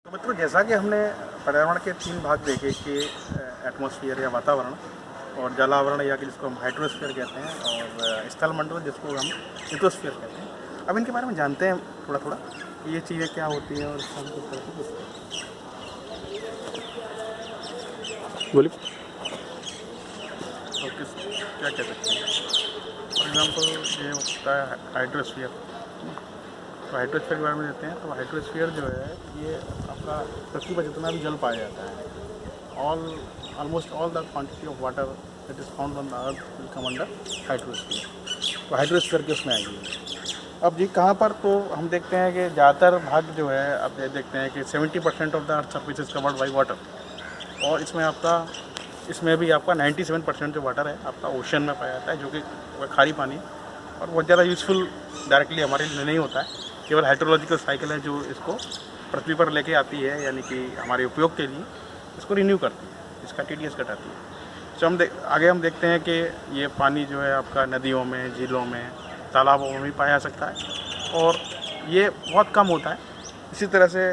तो मित्रों, जैसा कि हमने पर्यावरण के 3 भाग देखे कि एटमॉस्फेयर या वातावरण, और जलावरण या कि जिसको हम हाइड्रोस्फीयर कहते हैं, और स्थल मंडल जिसको हम लिथोस्फीयर कहते हैं। अब इनके बारे में जानते हैं थोड़ा थोड़ा कि ये चीज़ें क्या होती हैं और इसका हम किस तरह से पूछते हैं। बोलिए। तो किस क्या कह सकते हैं? फॉर एग्जाम्पल ये होता है हाइड्रोस्फीयर। तो हाइड्रोस्फीयर के बारे में देते हैं। तो हाइड्रोस्फीयर जो है ये आपका पृथ्वी पर जितना भी जल पाया जाता है, almost all the quantity of water that is found on the earth will come under hydrosphere. तो हाइड्रोस्फीयर के उसमें आएगी। अब जी कहाँ पर, तो हम देखते हैं कि ज़्यादातर भाग जो है, अब ये देखते हैं कि 70% of the earth surface is covered by water. और इसमें भी आपका 97% जो वाटर है आपका ओशन में पाया जाता है, जो कि खारी पानी है और बहुत ज़्यादा यूज़फुल डायरेक्टली हमारे लिए नहीं होता है। केवल हाइड्रोलॉजिकल साइकिल है जो इसको पृथ्वी पर लेके आती है, यानी कि हमारे उपयोग के लिए इसको रिन्यू करती है, इसका TDS घटाती है। तो आगे हम देखते हैं कि ये पानी जो है आपका नदियों में, झीलों में, तालाबों में भी पाया जा सकता है और ये बहुत कम होता है। इसी तरह से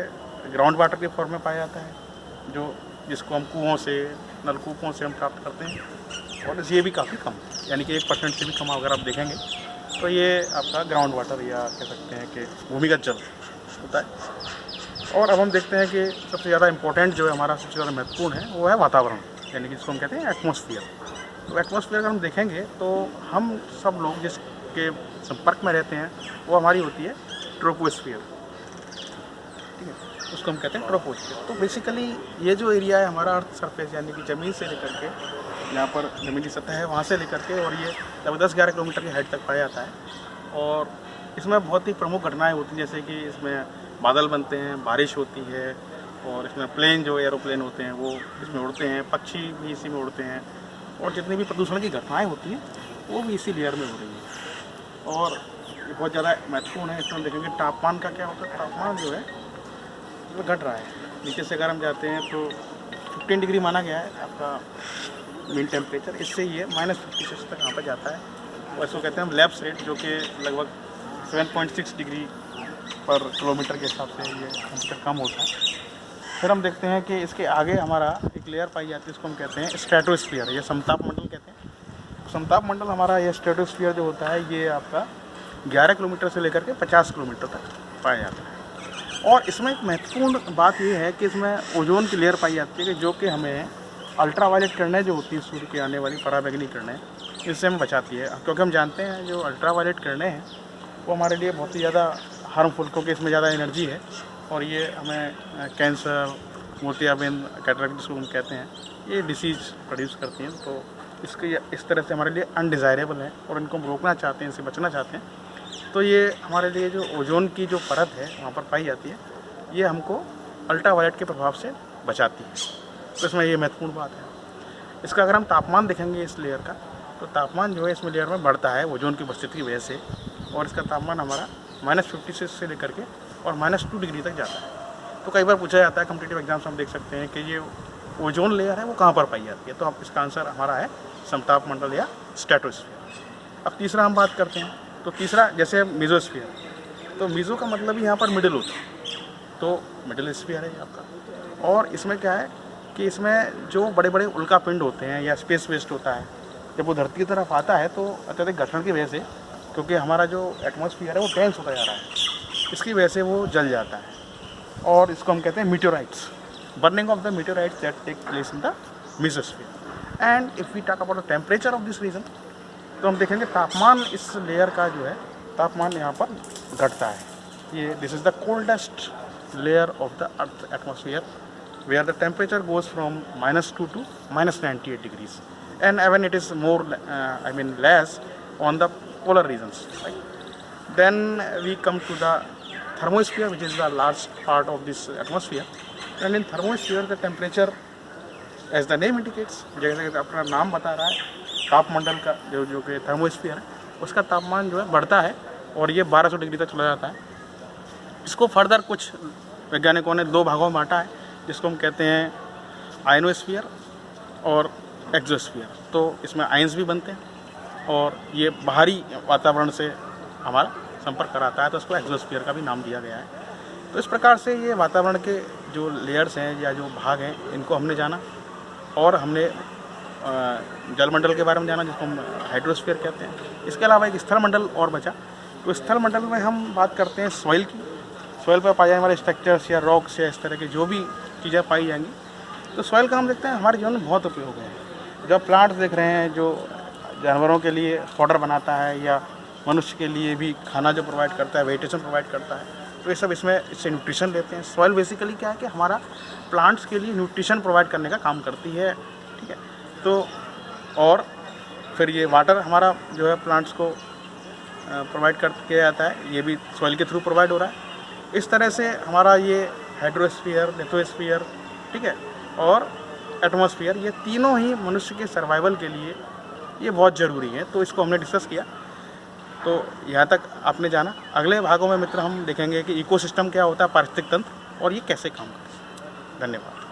ग्राउंड वाटर के फॉर्म में पाया जाता है, जिसको हम कुओं से, नलकूपों से हम प्राप्त करते हैं, और ये भी काफ़ी कम, यानी कि 1% से भी कम अगर आप देखेंगे तो ये आपका ग्राउंड वाटर या कह सकते हैं कि भूमिगत जल होता है। और अब हम देखते हैं कि सबसे ज़्यादा इम्पोर्टेंट जो है, हमारा सबसे ज़्यादा महत्वपूर्ण है, वो है वातावरण, यानी कि जिसको हम कहते हैं एटमॉस्फेयर। तो एटमॉस्फेयर अगर हम देखेंगे तो हम सब लोग जिसके संपर्क में रहते हैं वो हमारी होती है ट्रोपोस्फियर, ठीक है, उसको हम कहते हैं ट्रोपोस्फियर। तो बेसिकली ये जो एरिया है हमारा अर्थ सरफेस, यानी कि ज़मीन से लेकर के यहाँ पर ज़मीन की सतह है वहाँ से लेकर के, और ये लगभग 10-11 किलोमीटर की हाइट तक पाया जाता है। और इसमें बहुत ही प्रमुख घटनाएं होती हैं, जैसे कि इसमें बादल बनते हैं, बारिश होती है, और इसमें प्लेन जो एरोप्लेन होते हैं वो इसमें उड़ते हैं, पक्षी भी इसी में उड़ते हैं, और जितनी भी प्रदूषण की घटनाएँ होती हैं वो भी इसी लेयर में हो रही हैं। और ये बहुत ज़्यादा महत्वपूर्ण है। इसमें हम देखेंगे तापमान का क्या होता है। तापमान जो है वो घट रहा है। नीचे से अगर हम जाते हैं तो 15 डिग्री माना गया है आपका मीन टेम्परेचर, इससे ये -56 तक यहाँ पर जाता है। और इसको कहते हैं हम लैप्स रेट, जो कि लगभग 7.6 डिग्री पर किलोमीटर के हिसाब से ये टेम्परेचर कम होता है। फिर हम देखते हैं कि इसके आगे हमारा एक लेयर पाई जाती है, इसको हम कहते हैं स्ट्रेटोस्फीयर, या समताप मंडल कहते हैं। समताप मंडल हमारा ये स्ट्रेटोस्फीयर जो होता है ये आपका 11 किलोमीटर से लेकर के 50 किलोमीटर तक पाया जाता है। और इसमें एक महत्वपूर्ण बात ये है कि इसमें ओजोन की लेयर पाई जाती है, कि जो कि हमें अल्ट्रावायलेट किरणें जो होती है, सूर्य की आने वाली पराबैंगनी किरणें, इससे हमें बचाती है। क्योंकि हम जानते हैं जो अल्ट्रावायलेट किरणें हैं वो हमारे लिए बहुत ही ज़्यादा हार्मफुल, क्योंकि इसमें ज़्यादा एनर्जी है, और ये हमें कैंसर, मोतियाबिंद, कैटरेक्ट जिसको हम कहते हैं, ये डिसीज़ प्रोड्यूस करती हैं। तो इस तरह से हमारे लिए अनडिज़ायरेबल है, और इनको हम रोकना चाहते हैं, इनसे बचना चाहते हैं। तो ये हमारे लिए जो ओजोन की जो परत है वहाँ पर पाई जाती है, ये हमको अल्ट्रावायलेट के प्रभाव से बचाती है। तो इसमें ये महत्वपूर्ण बात है। इसका अगर हम तापमान देखेंगे इस लेयर का, तो तापमान जो है इसमें लेयर में बढ़ता है ओजोन की उपस्थिति की वजह से, और इसका तापमान हमारा -56 से लेकर के और -2 डिग्री तक जाता है। तो कई बार पूछा जाता है कॉम्पिटिटिव एग्जाम्स, हम देख सकते हैं कि ये ओजोन लेयर है वो कहाँ पर पाई जाती है। तो अब इसका आंसर हमारा है समताप मंडल या स्ट्रेटोस्फीयर। अब तीसरा हम बात करते हैं। तो तीसरा जैसे मीजोस्फीयर, तो मीजो का मतलब ही यहाँ पर मिडिल होता है, तो मिडिल स्फीयर है आपका। और इसमें क्या है कि इसमें जो बड़े बड़े उल्का पिंड होते हैं या स्पेस वेस्ट होता है, जब वो धरती की तरफ आता है तो अत्यधिक घर्षण की वजह से, क्योंकि हमारा जो एटमॉस्फेयर है वो टेंस होता जा रहा है, इसकी वजह से वो जल जाता है, और इसको हम कहते हैं meteorites, burning of the meteorites that take place in the mesosphere. And if we talk about the temperature of this region, तो हम देखेंगे तापमान इस लेयर का जो है तापमान यहाँ पर घटता है। ये this is the coldest layer of the earth atmosphere, where the temperature goes from -2 to -98 degrees, and even it is more less on the polar regions, right? Then we come to the thermosphere, which is the large part of this atmosphere, and in thermosphere the temperature, as the name indicates, जैसे अपना नाम बता रहा है, तापमंडल का जो कि thermosphere है उसका तापमान जो है बढ़ता है, और ये 1200 डिग्री तक चला जाता है। इसको फर्दर कुछ वैज्ञानिकों ने 2 भागों में बांटा है, जिसको हम कहते हैं आयनोस्फीयर और एक्सोस्फीयर। तो इसमें आयंस भी बनते हैं, और ये बाहरी वातावरण से हमारा संपर्क कराता है, तो इसको एक्सोस्फीयर का भी नाम दिया गया है। तो इस प्रकार से ये वातावरण के जो लेयर्स हैं या जो भाग हैं इनको हमने जाना, और हमने जलमंडल के बारे में जाना जिसको हम हाइड्रोस्फीयर कहते हैं। इसके अलावा एक स्थल मंडल और बचा। तो स्थल मंडल में हम बात करते हैं सॉइल की। सॉइल पर पाए जाने वाले स्ट्रक्चर्स या रॉक्स या इस तरह की जो भी चीज़ें पाई जाएंगी, तो सॉइल का हम देखते हैं हमारे जीवन में बहुत उपयोग है। जब प्लांट्स देख रहे हैं जो जानवरों के लिए फॉडर बनाता है या मनुष्य के लिए भी खाना जो प्रोवाइड करता है, वेजिटेशन प्रोवाइड करता है, तो ये सब इससे न्यूट्रिशन लेते हैं। सॉइल बेसिकली क्या है कि हमारा प्लांट्स के लिए न्यूट्रिशन प्रोवाइड करने का काम करती है, ठीक है। तो और फिर ये वाटर हमारा जो है प्लांट्स को प्रोवाइड कर किया जाता है, ये भी सॉइल के थ्रू प्रोवाइड हो रहा है। इस तरह से हमारा ये हाइड्रोस्फीयर, लिथोस्फीयर, ठीक है, और एटमॉस्फेयर, ये तीनों ही मनुष्य के सर्वाइवल के लिए ये बहुत ज़रूरी है। तो इसको हमने डिस्कस किया, तो यहाँ तक आपने जाना। अगले भागों में मित्र हम देखेंगे कि इकोसिस्टम क्या होता है, पारिस्थितिक तंत्र, और ये कैसे काम करता है। धन्यवाद।